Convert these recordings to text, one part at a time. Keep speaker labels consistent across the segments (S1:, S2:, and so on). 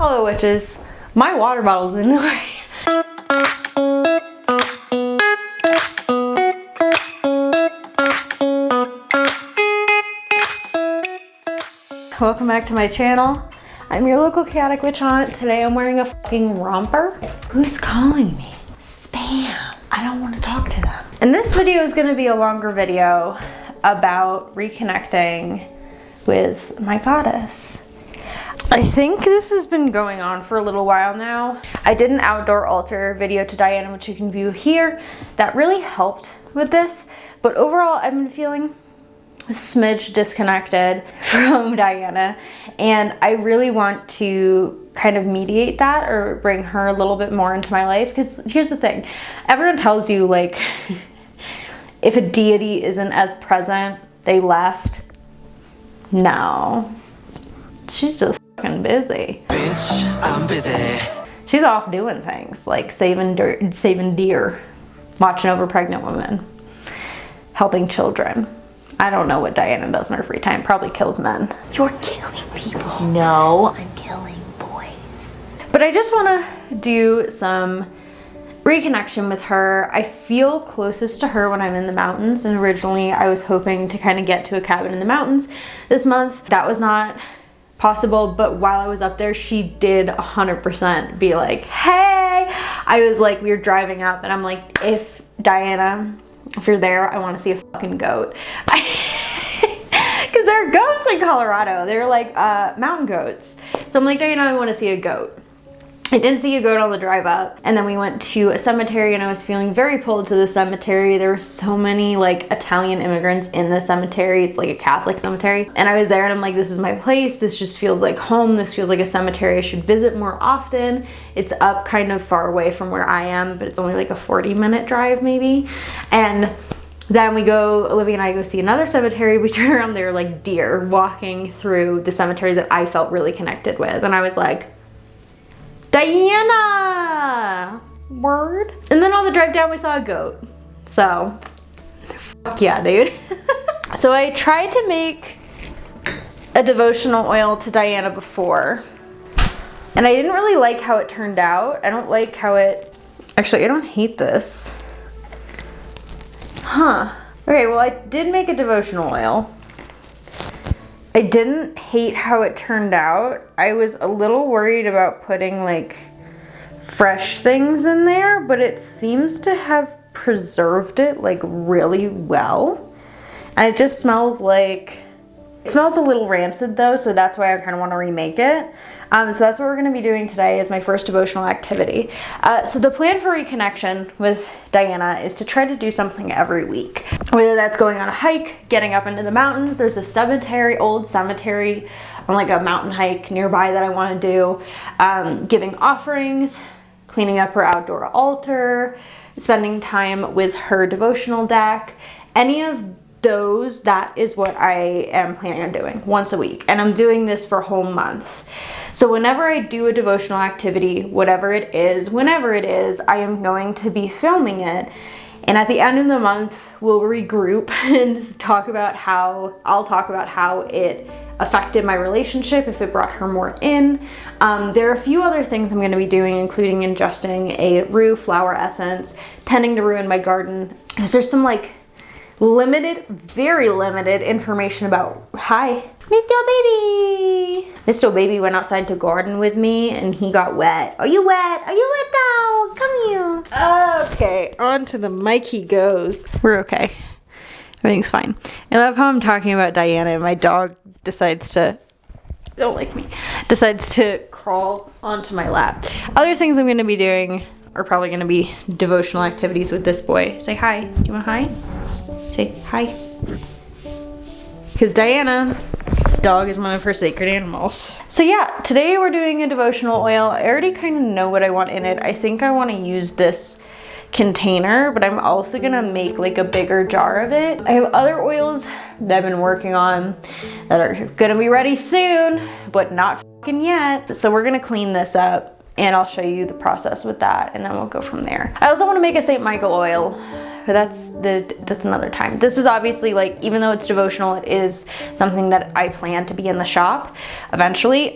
S1: Hello witches. My water bottle's in the way. Welcome back to my channel. I'm your local chaotic witch aunt. Today I'm wearing a fucking romper. Who's calling me? Spam. I don't want to talk to them. And this video is going to be a longer video about reconnecting with my goddess. I think this has been going on for a little while now. I did an outdoor altar video to Diana, which you can view here. That really helped with this. But overall, I've been feeling a smidge disconnected from Diana, and I really want to kind of mediate that or bring her a little bit more into my life. Because here's the thing, everyone tells you, like, if a deity isn't as present, they left. No, she's just fucking busy. Bitch, I'm busy. She's off doing things like saving deer, watching over pregnant women, helping children. I don't know what Diana does in her free time. Probably kills men.
S2: You're killing people. No, I'm killing boys.
S1: But I just want to do some reconnection with her. I feel closest to her when I'm in the mountains, and originally I was hoping to kind of get to a cabin in the mountains this month. That was not possible, but while I was up there, she did 100% be like, hey. I was like, we were driving up and I'm like, if Diana, if you're there, I want to see a fucking goat. Because there are goats in Colorado. They're like mountain goats. So I'm like, Diana, I want to see a goat. I didn't see a goat on the drive up. And then we went to a cemetery and I was feeling very pulled to the cemetery. There were so many like Italian immigrants in the cemetery. It's like a Catholic cemetery. And I was there and I'm like, this is my place. This just feels like home. This feels like a cemetery I should visit more often. It's up kind of far away from where I am, but it's only like a 40-minute drive maybe. And then we go, Olivia and I go see another cemetery. We turn around, there are like deer walking through the cemetery that I felt really connected with. And I was like, Diana! Word? And then on the drive down, we saw a goat. So, fuck yeah, dude. So I tried to make a devotional oil to Diana before, and I didn't really like how it turned out. I don't like how it... Actually, I don't hate this. Huh. Okay, well, I did make a devotional oil. I didn't hate how it turned out. I was a little worried about putting like fresh things in there, but it seems to have preserved it like really well. And it just smells like, it smells a little rancid though, so that's why I kind of want to remake it. So that's what we're going to be doing today is my first devotional activity. So the plan for reconnection with Diana is to try to do something every week. Whether that's going on a hike, getting up into the mountains. There's a cemetery, old cemetery on like a mountain hike nearby that I want to do. Giving offerings, cleaning up her outdoor altar, spending time with her devotional deck. Any of those, that is what I am planning on doing once a week. And I'm doing this for a whole month. So whenever I do a devotional activity, whatever it is, whenever it is, I am going to be filming it. And at the end of the month, we'll regroup and talk about how, I'll talk about how it affected my relationship, if it brought her more in. There are a few other things I'm going to be doing, including ingesting a rue flower essence, tending to rue in my garden. Because there's some like limited, very limited information about, hi, Mr. Baby. Mr. Baby went outside to garden with me and he got wet. Are you wet? Are you wet now? Come here. Okay, on to the mic he goes. We're okay. Everything's fine. I love how I'm talking about Diana and my dog decides to, don't like me, decides to crawl onto my lap. Other things I'm going to be doing are probably going to be devotional activities with this boy. Say hi. Do you want hi? Say hi. Because Diana, dog, is one of her sacred animals. So yeah, today we're doing a devotional oil. I already kind of know what I want in it. I think I want to use this container, but I'm also gonna make like a bigger jar of it. I have other oils that I've been working on that are gonna be ready soon, but not fucking yet. So we're gonna clean this up and I'll show you the process with that, and then we'll go from there. I also want to make a St. Michael oil, but that's another time. This is obviously, like, even though it's devotional, it is something that I plan to be in the shop eventually.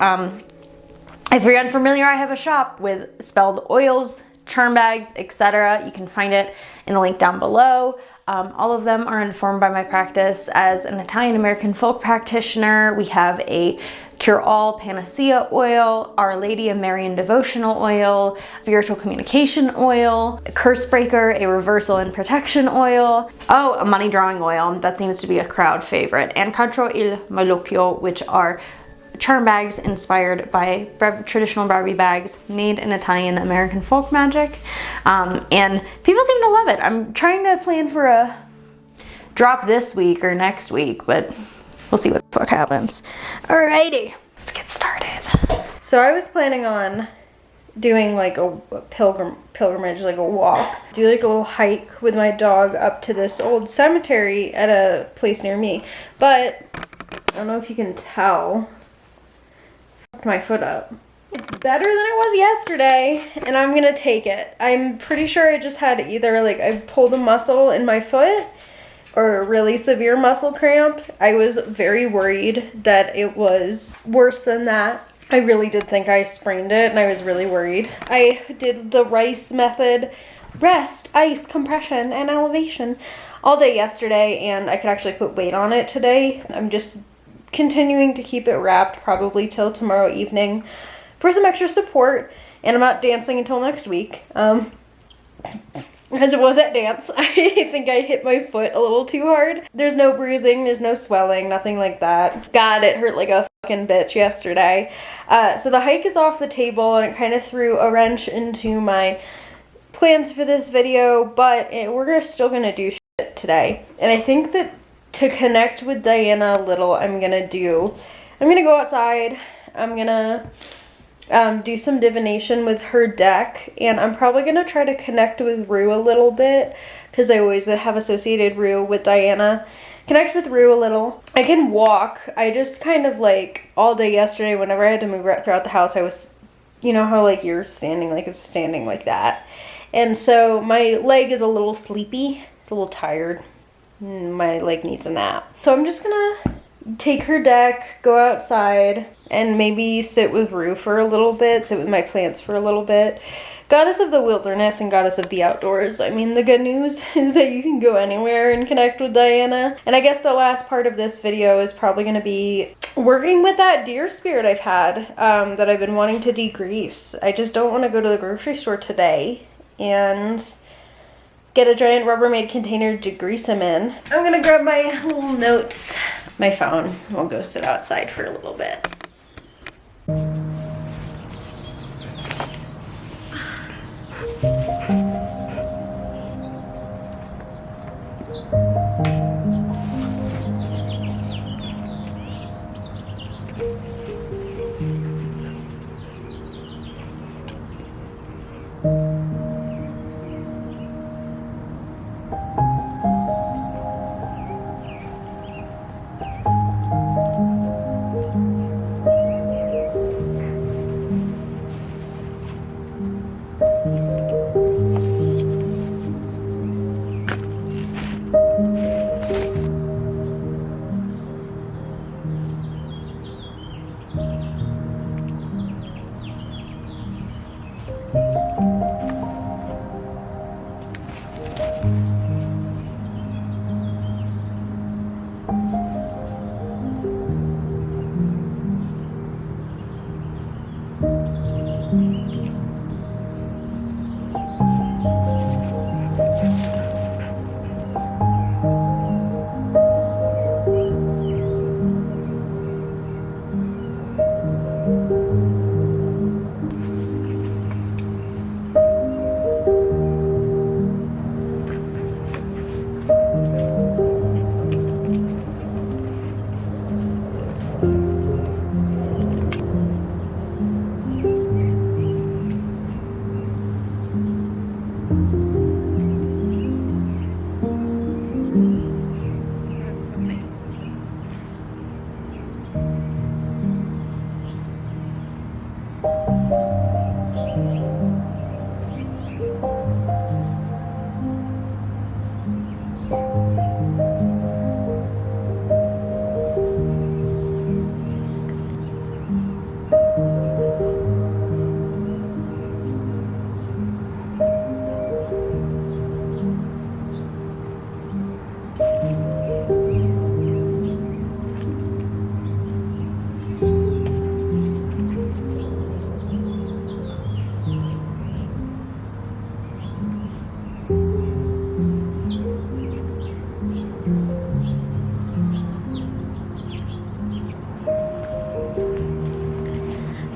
S1: If you're unfamiliar, I have a shop with spelled oils, charm bags, etc. You can find it in the link down below. All of them are informed by my practice as an Italian-American folk practitioner. We have a cure-all panacea oil, Our Lady of Marian devotional oil, spiritual communication oil, a curse breaker, a reversal and protection oil, oh, a money drawing oil, that seems to be a crowd favorite, and contro il malocchio, which are charm bags inspired by traditional Barbie bags made in Italian American folk magic. And people seem to love it. I'm trying to plan for a drop this week or next week, but we'll see what the fuck happens. Alrighty, let's get started. So I was planning on doing like a pilgrimage, like a walk, do like a little hike with my dog up to this old cemetery at a place near me. But I don't know if you can tell, my foot up. It's better than it was yesterday, and I'm gonna take it. I'm pretty sure I just had either like I pulled a muscle in my foot or a really severe muscle cramp. I was very worried that it was worse than that. I really did think I sprained it, and I was really worried. I did the rice method, rest, ice, compression, and elevation all day yesterday, and I could actually put weight on it today. I'm just continuing to keep it wrapped probably till tomorrow evening for some extra support, and I'm not dancing until next week. As it was at dance, I think I hit my foot a little too hard. There's no bruising, there's no swelling, nothing like that. God, it hurt like a fucking bitch yesterday. So the hike is off the table, and it kind of threw a wrench into my plans for this video, but we're still gonna do shit today. And I think that to connect with Diana a little, I'm gonna go outside, I'm gonna do some divination with her deck, and I'm probably gonna try to connect with Rue a little bit, because I always have associated Rue with Diana. Connect with Rue a little. I can walk. I just kind of like all day yesterday, whenever I had to move throughout the house, I was, you know how like you're standing like it's standing like that, and so my leg is a little sleepy, it's a little tired. My leg needs a nap. So I'm just gonna take her deck, go outside, and maybe sit with Rue for a little bit, sit with my plants for a little bit. Goddess of the wilderness and goddess of the outdoors. I mean, the good news is that you can go anywhere and connect with Diana. And I guess the last part of this video is probably gonna be working with that deer spirit I've had, that I've been wanting to degrease. I just don't wanna go to the grocery store today and get a giant Rubbermaid container to grease him in. I'm gonna grab my little notes, my phone. We'll go sit outside for a little bit.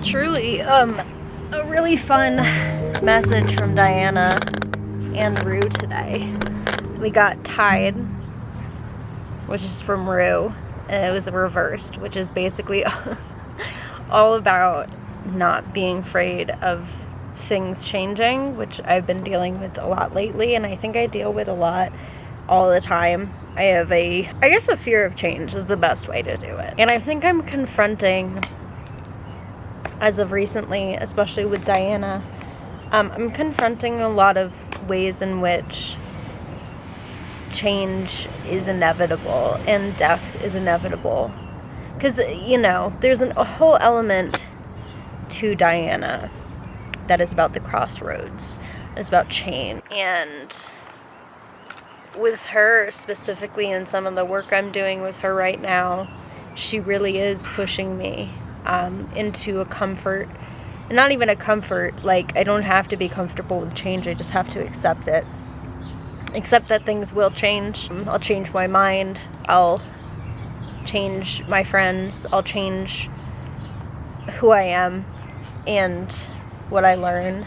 S1: Truly, a really fun message from Diana and Rue today. We got Tide, which is from Rue, and it was reversed, which is basically all about not being afraid of things changing, which I've been dealing with a lot lately, and I think I deal with a lot all the time. I have a fear of change is the best way to do it. And I think I'm confronting, as of recently, especially with Diana, I'm confronting a lot of ways in which change is inevitable and death is inevitable. Because, you know, there's a whole element to Diana that is about the crossroads. It's about change. And with her specifically, and some of the work I'm doing with her right now, she really is pushing me into a comfort. And not even a comfort, like, I don't have to be comfortable with change, I just have to accept it. Accept that things will change. I'll change my mind, I'll change my friends, I'll change who I am and what I learn.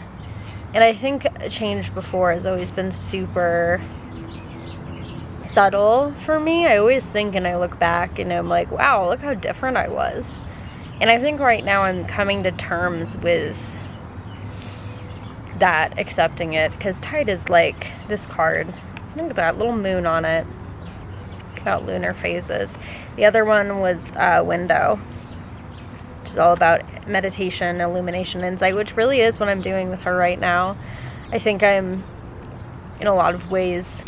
S1: And I think change before has always been super subtle for me. I always think, and I look back and I'm like, wow, look how different I was. And I think right now I'm coming to terms with that, accepting it, because Tide is like this card. Look at that little moon on it, about lunar phases. The other one was Window, which is all about meditation, illumination, insight, which really is what I'm doing with her right now. I think I'm, in a lot of ways,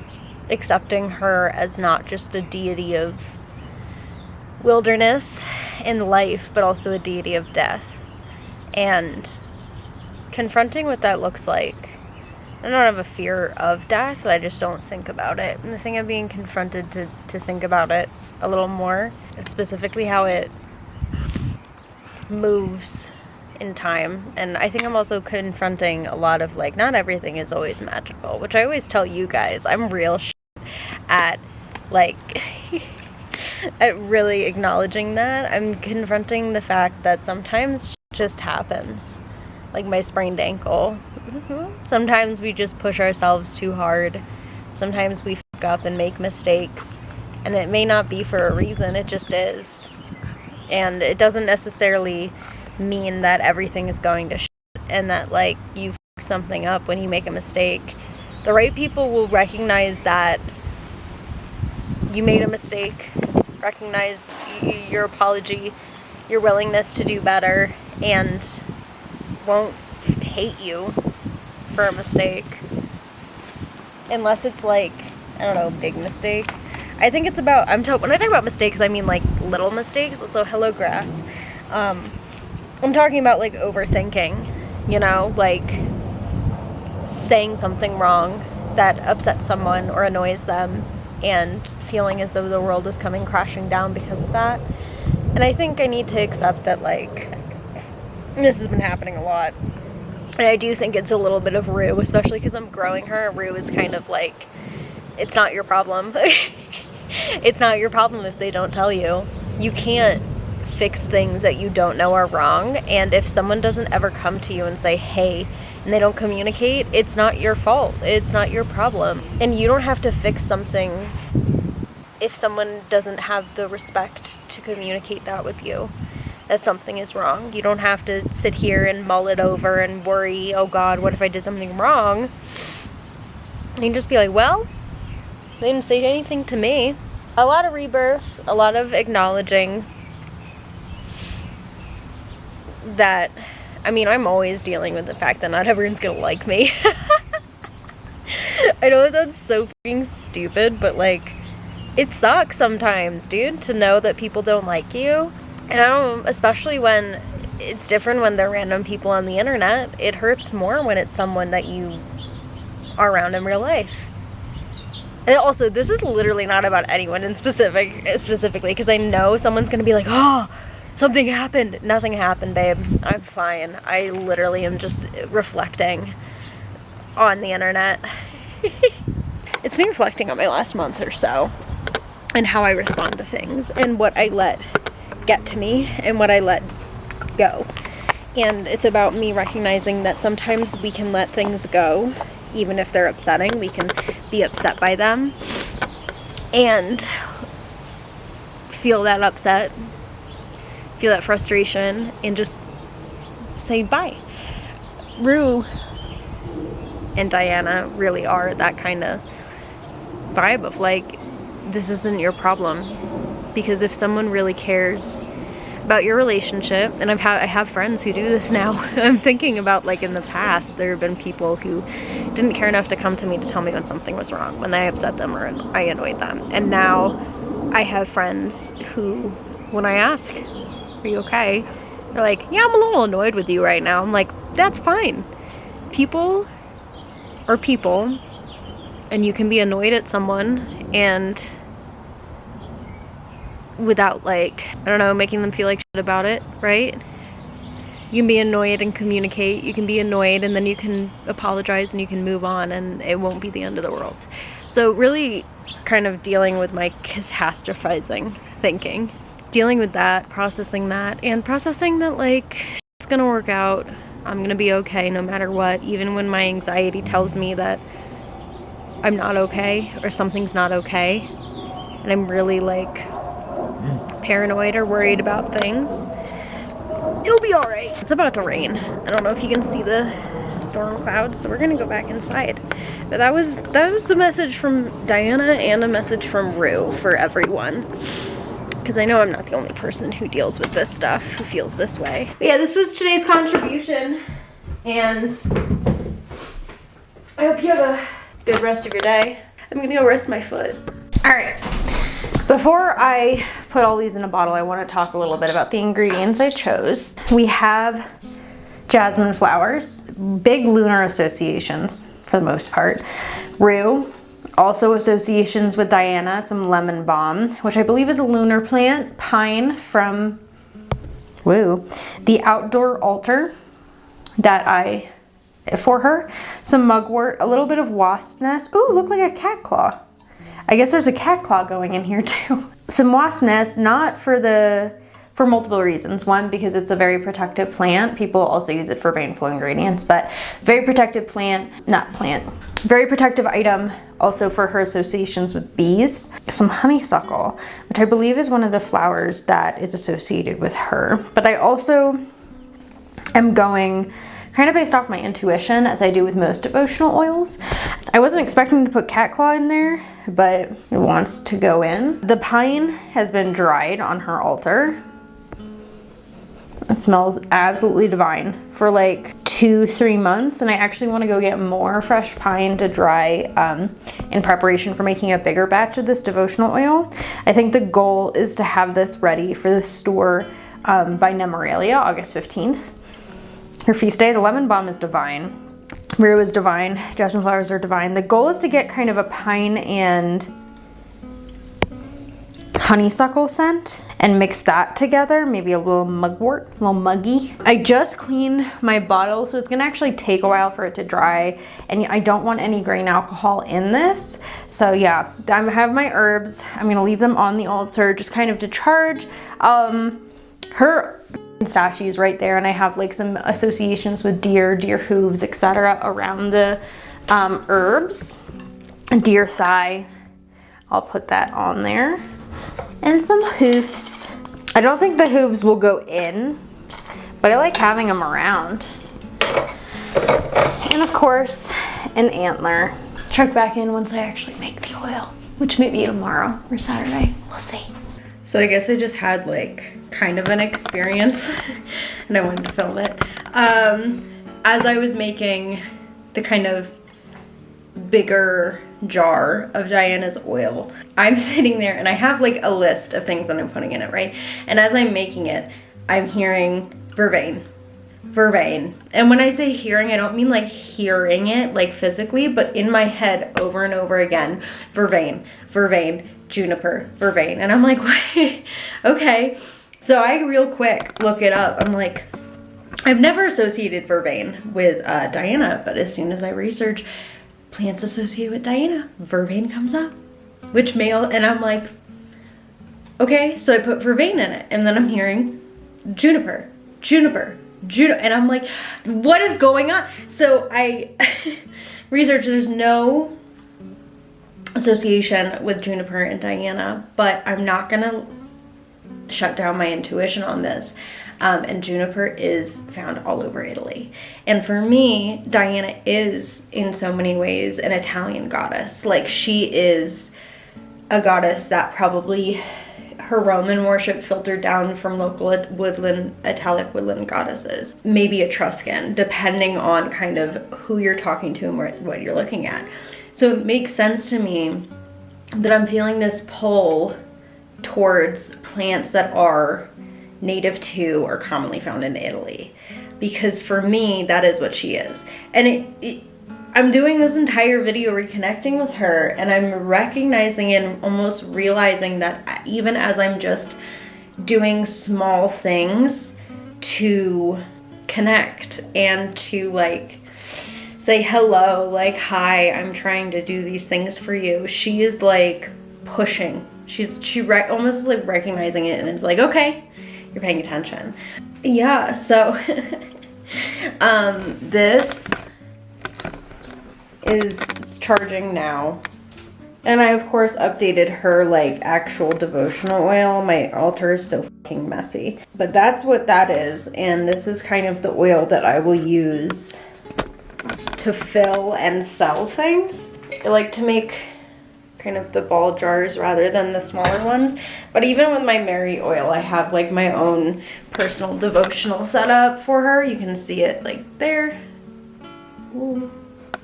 S1: accepting her as not just a deity of wilderness and life, but also a deity of death. And confronting what that looks like. I don't have a fear of death, I just don't think about it. And the thing of being confronted to think about it a little more, specifically how it moves in time. And I think I'm also confronting a lot of, like, not everything is always magical, which I always tell you guys. I'm real at, like, at really acknowledging that. I'm confronting the fact that sometimes just happens. Like my sprained ankle. Sometimes we just push ourselves too hard. Sometimes we fuck up and make mistakes. And it may not be for a reason, it just is. And it doesn't necessarily mean that everything is going to shit and that, like, you fuck something up when you make a mistake. The right people will recognize that you made a mistake, recognize your apology, your willingness to do better, and won't hate you for a mistake. Unless it's like, I don't know, a big mistake. I think it's about, when I talk about mistakes, I mean like little mistakes. So hello grass. I'm talking about like overthinking, you know, like saying something wrong that upsets someone or annoys them and feeling as though the world is coming crashing down because of that. And I think I need to accept that, like, this has been happening a lot. And I do think it's a little bit of Rue, especially because I'm growing her. Rue is kind of like, it's not your problem. It's not your problem if they don't tell you. You can't fix things that you don't know are wrong. And if someone doesn't ever come to you and say, hey, and they don't communicate, it's not your fault. It's not your problem. And you don't have to fix something if someone doesn't have the respect to communicate that with you, that something is wrong. You don't have to sit here and mull it over and worry, oh God, what if I did something wrong? You can just be like, well, they didn't say anything to me. A lot of rebirth, a lot of acknowledging that, I mean, I'm always dealing with the fact that not everyone's gonna like me. I know it sounds so fucking stupid, but like, it sucks sometimes, dude, to know that people don't like you. And I don't, especially when it's different when they're random people on the internet. It hurts more when it's someone that you are around in real life. And also, this is literally not about anyone in specifically, because I know someone's gonna be like, oh, something happened. Nothing happened, babe. I'm fine. I literally am just reflecting on the internet. It's me reflecting on my last month or so and how I respond to things and what I let get to me and what I let go. And it's about me recognizing that sometimes we can let things go, even if they're upsetting. We can be upset by them and feel that upset, feel that frustration, and just say bye. Rue and Diana really are that kind of vibe of like, this isn't your problem. Because if someone really cares about your relationship, and I have friends who do this now. I'm thinking about, like, in the past, there have been people who didn't care enough to come to me to tell me when something was wrong, when I upset them or I annoyed them. And now I have friends who, when I ask, are you okay? They're like, yeah, I'm a little annoyed with you right now. I'm like, that's fine. People are people, and you can be annoyed at someone and without, like, I don't know, making them feel like shit about it, right? You can be annoyed and communicate. You can be annoyed and then you can apologize and you can move on and it won't be the end of the world. So really kind of dealing with my catastrophizing thinking. Dealing with that, and processing that, like, it's gonna work out. I'm gonna be okay no matter what, even when my anxiety tells me that I'm not okay or something's not okay. And I'm really, like, paranoid or worried about things. It'll be alright. It's about to rain. I don't know if you can see the storm clouds, so we're gonna go back inside. But that was the message from Diana and a message from Rue for everyone. Because I know I'm not the only person who deals with this stuff, who feels this way. But yeah, this was today's contribution. And I hope you have a good rest of your day. I'm gonna go rest my foot. Alright. Before I put all these in a bottle, I want to talk a little bit about the ingredients I chose. We have jasmine flowers, big lunar associations for the most part. Rue, also associations with Diana, some lemon balm, which I believe is a lunar plant. Pine from the outdoor altar for her. Some mugwort, a little bit of wasp nest. Ooh, look like a cat claw. I guess there's a cat claw going in here too. Some wasp nest, not for multiple reasons. One, because it's a very protective plant. People also use it for vein flow ingredients, but very protective very protective item also for her associations with bees. Some honeysuckle, which I believe is one of the flowers that is associated with her. But I also am going kind of based off my intuition, as I do with most devotional oils. I wasn't expecting to put cat claw in there, but it wants to go in. The pine has been dried on her altar. It smells absolutely divine for like 2-3 months, and I actually want to go get more fresh pine to dry in preparation for making a bigger batch of this devotional oil. I think the goal is to have this ready for the store by Nemeralia, August 15th. Her feast day. The lemon balm is divine. Rue is divine. Jasmine flowers are divine. The goal is to get kind of a pine and honeysuckle scent and mix that together. Maybe a little mugwort, a little muggy. I just cleaned my bottle, so it's gonna actually take a while for it to dry, and I don't want any grain alcohol in this. So yeah, I have my herbs. I'm gonna leave them on the altar just kind of to charge. Her stashes right there, and I have like some associations with deer hooves, etc. around the herbs. Deer thigh, I'll put that on there. And some hoofs. I don't think the hooves will go in, but I like having them around. And of course, an antler. Check back in once I actually make the oil, which may be tomorrow or Saturday. We'll see. So I guess I just had like kind of an experience and I wanted to film it. As I was making the kind of bigger jar of Diana's oil, I'm sitting there and I have like a list of things that I'm putting in it, right? And as I'm making it, I'm hearing vervain. And when I say hearing, I don't mean like hearing it like physically, but in my head over and over again, vervain, juniper, vervain. And I'm like, what? Okay. So I real quick look it up. I'm like, I've never associated vervain with Diana, but as soon as I research plants associated with Diana, vervain comes up, and I'm like, okay, so I put vervain in it, and then I'm hearing juniper, Juno, and I'm like, what is going on? So I researched, there's no association with Juniper and Diana, but I'm not gonna shut down my intuition on this. And Juniper is found all over Italy. And for me, Diana is in so many ways an Italian goddess. Like, she is a goddess that probably her Roman worship filtered down from local Italic woodland goddesses. Maybe Etruscan, depending on kind of who you're talking to and what you're looking at. So it makes sense to me that I'm feeling this pull towards plants that are native to or commonly found in Italy, because for me that is what she is. And I'm doing this entire video reconnecting with her, and I'm recognizing and almost realizing that even as I'm just doing small things to connect and to like say hello, like, hi, I'm trying to do these things for you, she is like pushing. She almost like recognizing it, and it's like, okay, you're paying attention. Yeah, so this is charging now. And I, of course, updated her like actual devotional oil. My altar is so fucking messy. But that's what that is. And this is kind of the oil that I will use to fill and sell things. I like to make kind of the ball jars rather than the smaller ones. But even with my Mary oil, I have like my own personal devotional setup for her. You can see it like there. Ooh.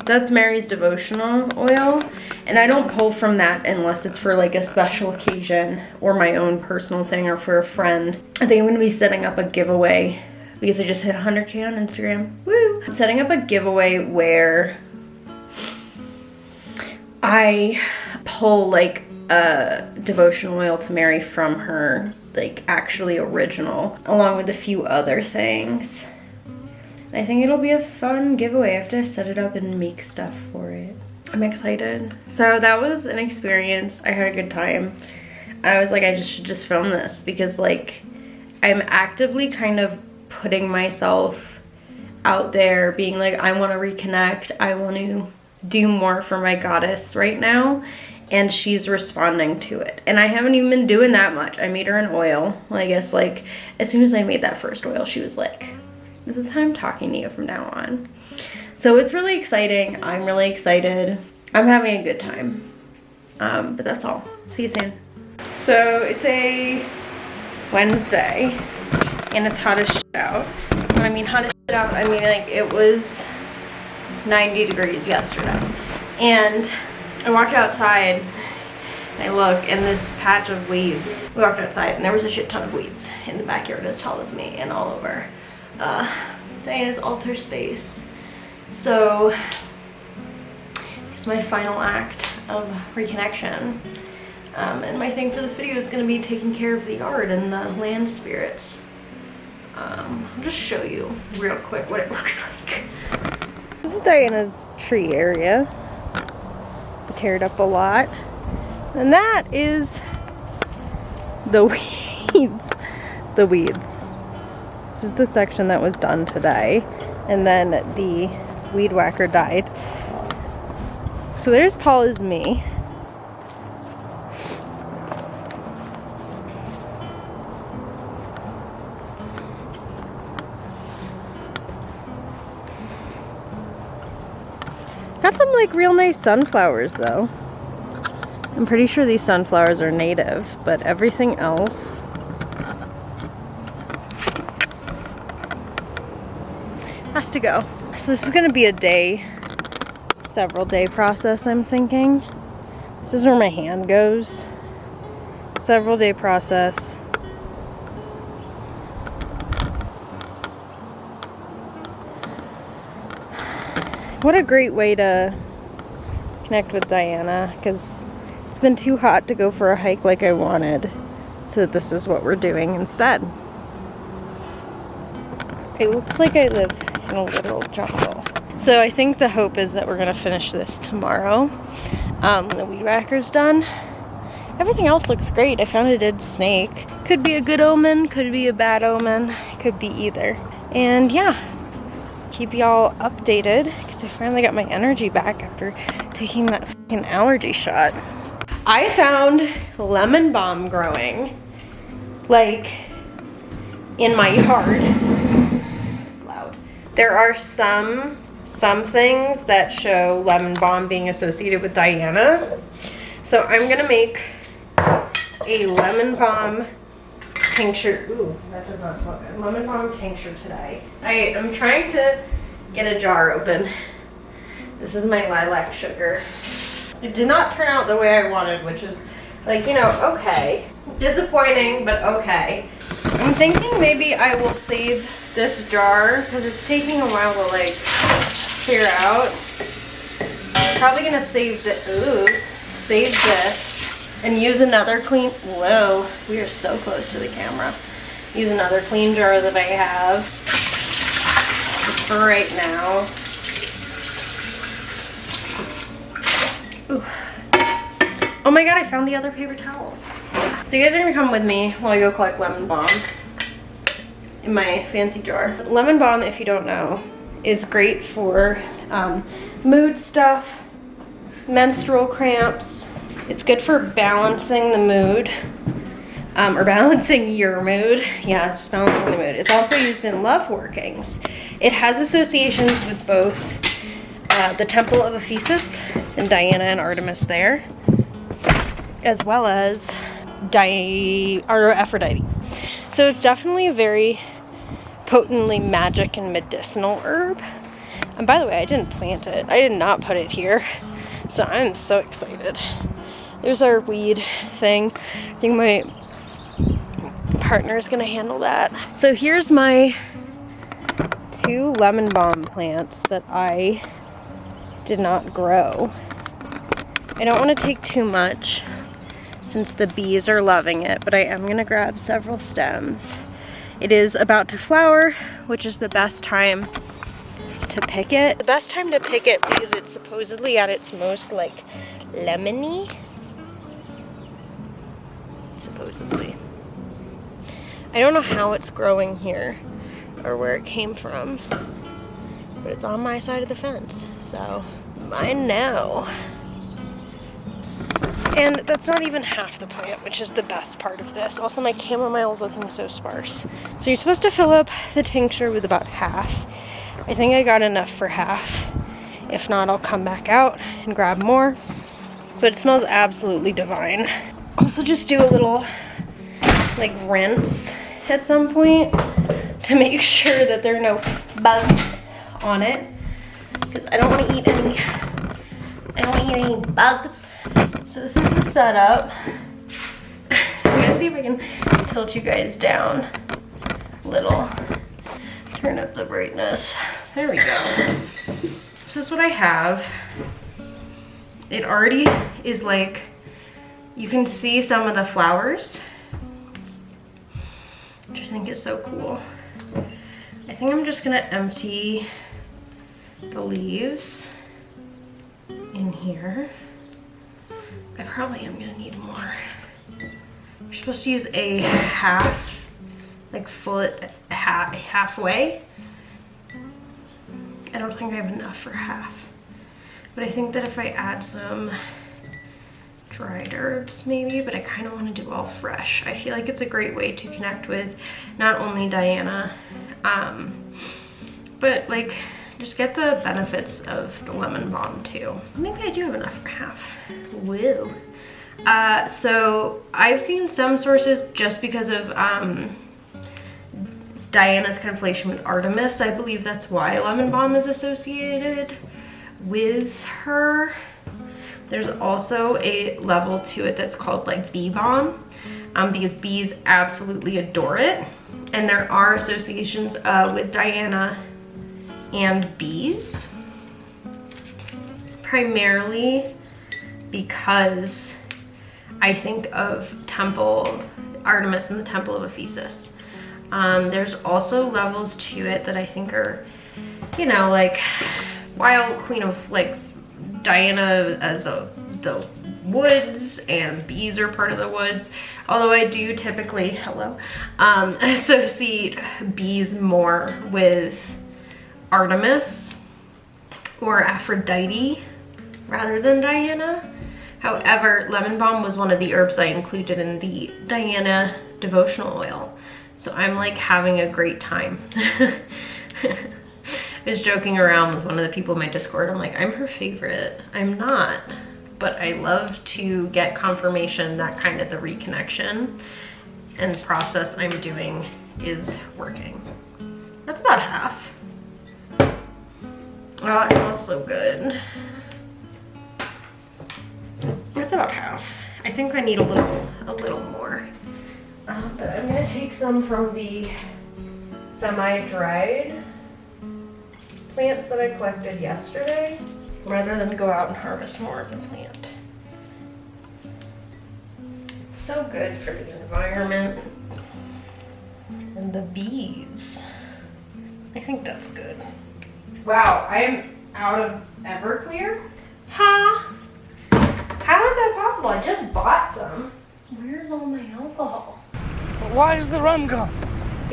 S1: That's Mary's devotional oil, and I don't pull from that unless it's for like a special occasion or my own personal thing or for a friend. I think I'm gonna be setting up a giveaway because I just hit 100K on Instagram. Woo! I'm setting up a giveaway where I pull like a devotional oil to Mary from her like actually original, along with a few other things. I think it'll be a fun giveaway. I have to set it up and make stuff for it. I'm excited. So that was an experience. I had a good time. I was like, I should just film this because like I'm actively kind of putting myself out there, being like, I want to reconnect. I want to do more for my goddess right now. And she's responding to it. And I haven't even been doing that much. I made her an oil. Well, I guess like as soon as I made that first oil, she was like, this is how I'm talking to you from now on. So it's really exciting. I'm really excited. I'm having a good time. But that's all. See you soon. So it's a Wednesday and it's hot as shit out. When I mean hot as shit out, I mean like it was 90 degrees yesterday. And I walked outside and I look and this patch of weeds. We walked outside and there was a shit ton of weeds in the backyard as tall as me and all over Diana's altar space. So it's my final act of reconnection. And my thing for this video is gonna be taking care of the yard and the land spirits. I'll just show you real quick what it looks like. This is Diana's tree area. I teared up a lot. And that is the weeds. The weeds. This is the section that was done today, and then the weed whacker died. So they're as tall as me. Got some like real nice sunflowers though. I'm pretty sure these sunflowers are native, but everything else has to go. So this is gonna be a several day process, I'm thinking. This is where my hand goes. Several day process. What a great way to connect with Diana, because it's been too hot to go for a hike like I wanted. So this is what we're doing instead. It looks like I live in a literal jungle. So I think the hope is that we're gonna finish this tomorrow. The weed whacker's done. Everything else looks great. I found a dead snake. Could be a good omen, could be a bad omen, could be either. And yeah, keep y'all updated because I finally got my energy back after taking that fucking allergy shot. I found lemon balm growing like in my yard. It's loud. There are some things that show lemon balm being associated with Diana. So I'm gonna make a lemon balm tincture. Ooh, that does not smell good. Lemon balm tincture today. I am trying to get a jar open. This is my lilac sugar. It did not turn out the way I wanted, which is like, you know, okay. Disappointing, but okay. I'm thinking maybe I will save this jar because it's taking a while to like clear out. I'm probably gonna save this and use another clean, whoa, we are so close to the camera. Use another clean jar that I have just for right now. Ooh. Oh my god, I found the other paper towels. So you guys are gonna come with me while I go collect lemon balm in my fancy jar. Lemon balm, if you don't know, is great for mood stuff, menstrual cramps. It's good for balancing the mood, or balancing your mood. Yeah, just balancing the mood. It's also used in love workings. It has associations with both the Temple of Ephesus and Diana and Artemis there, as well as Aphrodite. So it's definitely a very potently magic and medicinal herb. And by the way, I didn't plant it. I did not put it here. So I'm so excited. There's our weed thing. I think my partner's gonna handle that. So here's my 2 lemon balm plants that I did not grow. I don't want to take too much since the bees are loving it, but I am gonna grab several stems. It is about to flower, which is the best time to pick it. The best time to pick it because it's supposedly at its most like lemony. Supposedly. I don't know how it's growing here or where it came from, but it's on my side of the fence, so mine now. And that's not even half the plant, which is the best part of this. Also, my chamomile is looking so sparse. So you're supposed to fill up the tincture with about half. I think I got enough for half. If not, I'll come back out and grab more. But it smells absolutely divine. Also, just do a little like rinse at some point to make sure that there are no bugs on it, because I don't want to eat any bugs. So this is the setup. I'm gonna see if I can tilt you guys down a little. Turn up the brightness. There we go. This is what I have. It already is like, you can see some of the flowers, which I think is so cool. I think I'm just gonna empty the leaves in here. I probably am gonna need more. You're supposed to use a half, like halfway. I don't think I have enough for half, but I think that if I add some dried herbs maybe, but I kind of want to do all fresh. I feel like it's a great way to connect with not only Diana, but like just get the benefits of the lemon balm too. Maybe I do have enough for half. Woo. So I've seen some sources just because of Diana's conflation with Artemis. I believe that's why lemon balm is associated with her. There's also a level to it that's called like bee balm, because bees absolutely adore it. And there are associations with Diana and bees, primarily because I think of Artemis and the Temple of Ephesus. There's also levels to it that I think are, you know, like while Queen of like Diana as the woods, and bees are part of the woods. Although I do typically, associate bees more with Artemis or Aphrodite rather than Diana. However, lemon balm was one of the herbs I included in the Diana devotional oil. So I'm like having a great time. I was joking around with one of the people in my Discord. I'm like, I'm her favorite. I'm not, but I love to get confirmation that kind of the reconnection and process I'm doing is working. That's about half. Oh, it smells so good. That's about half. I think I need a little more. But I'm gonna take some from the semi-dried plants that I collected yesterday, rather than go out and harvest more of the plant. So good for the environment and the bees. I think that's good. Wow, I'm out of Everclear? Huh? How is that possible? I just bought some. Where's all my alcohol?
S3: But why is the rum gone?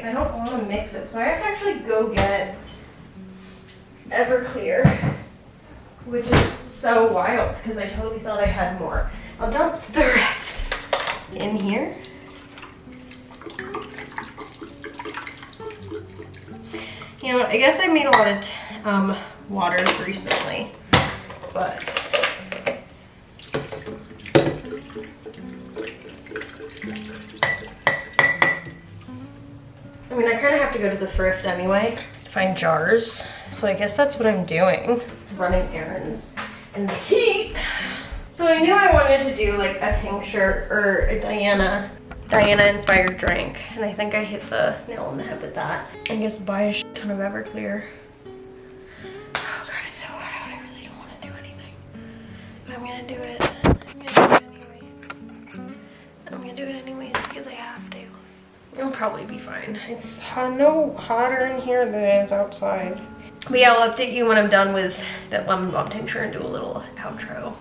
S1: I don't want to mix it, so I have to actually go get Everclear, which is so wild because I totally thought I had more. I'll dump the rest in here. You know what, I guess I made a lot of waters recently, but I mean, I kind of have to go to the thrift anyway to find jars, so I guess that's what I'm doing. Running errands in the heat. So I knew I wanted to do like a tincture or a Diana inspired drink, and I think I hit the nail on the head with that. I guess buy a shit ton of Everclear. Oh god, it's so hot out. I really don't want to do anything, but I'm gonna do it. I'm gonna do it anyways because I have to. It'll probably be fine. It's no hotter in here than it is outside. But yeah, I'll update you when I'm done with that lemon balm tincture and do a little outro.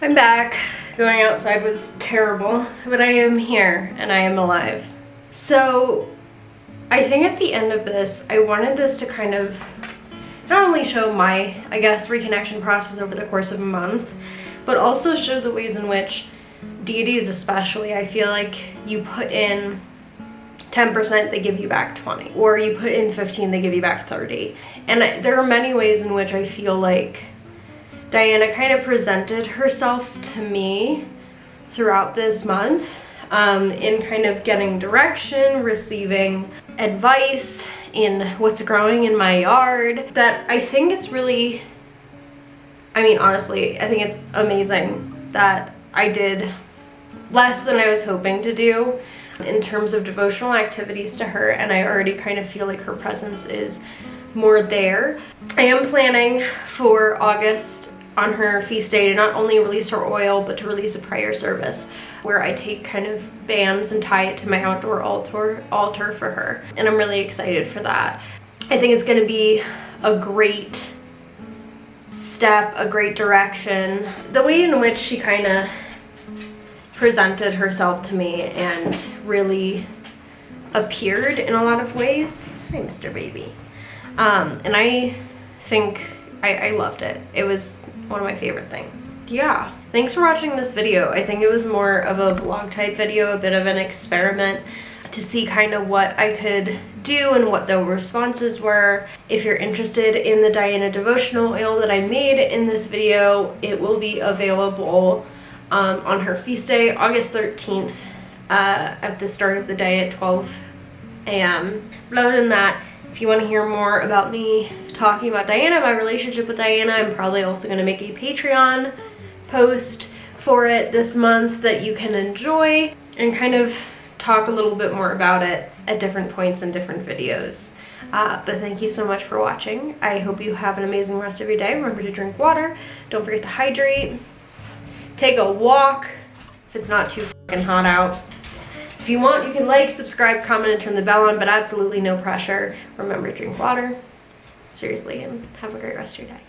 S1: I'm back. Going outside was terrible, but I am here and I am alive. So I think at the end of this, I wanted this to kind of not only show my, I guess, reconnection process over the course of a month, but also show the ways in which deities especially, I feel like you put in 10%, they give you back 20, or you put in 15, they give you back 30. And there are many ways in which I feel like Diana kind of presented herself to me throughout this month, in kind of getting direction, receiving advice in what's growing in my yard, that I think it's really, I mean, honestly, I think it's amazing that I did less than I was hoping to do in terms of devotional activities to her, and I already kind of feel like her presence is more there. I am planning for August on her feast day to not only release her oil, but to release a prayer service where I take kind of bands and tie it to my outdoor altar for her. And I'm really excited for that. I think it's gonna be a great step, a great direction. The way in which she kind of presented herself to me and really appeared in a lot of ways. Hi, Mr. Baby. And I think I loved it. It was one of my favorite things. Yeah, thanks for watching this video. I think it was more of a vlog type video, a bit of an experiment to see kind of what I could do and what the responses were. If you're interested in the Diana devotional oil that I made in this video, it will be available on her feast day, August 13th, at the start of the day at 12 a.m. But other than that, if you want to hear more about me talking about Diana, my relationship with Diana, I'm probably also going to make a Patreon post for it this month that you can enjoy and kind of talk a little bit more about it at different points in different videos. But thank you so much for watching. I hope you have an amazing rest of your day. Remember to drink water. Don't forget to hydrate. Take a walk if it's not too fucking hot out. If you want, you can like, subscribe, comment, and turn the bell on, but absolutely no pressure. Remember to drink water. Seriously, and have a great rest of your day.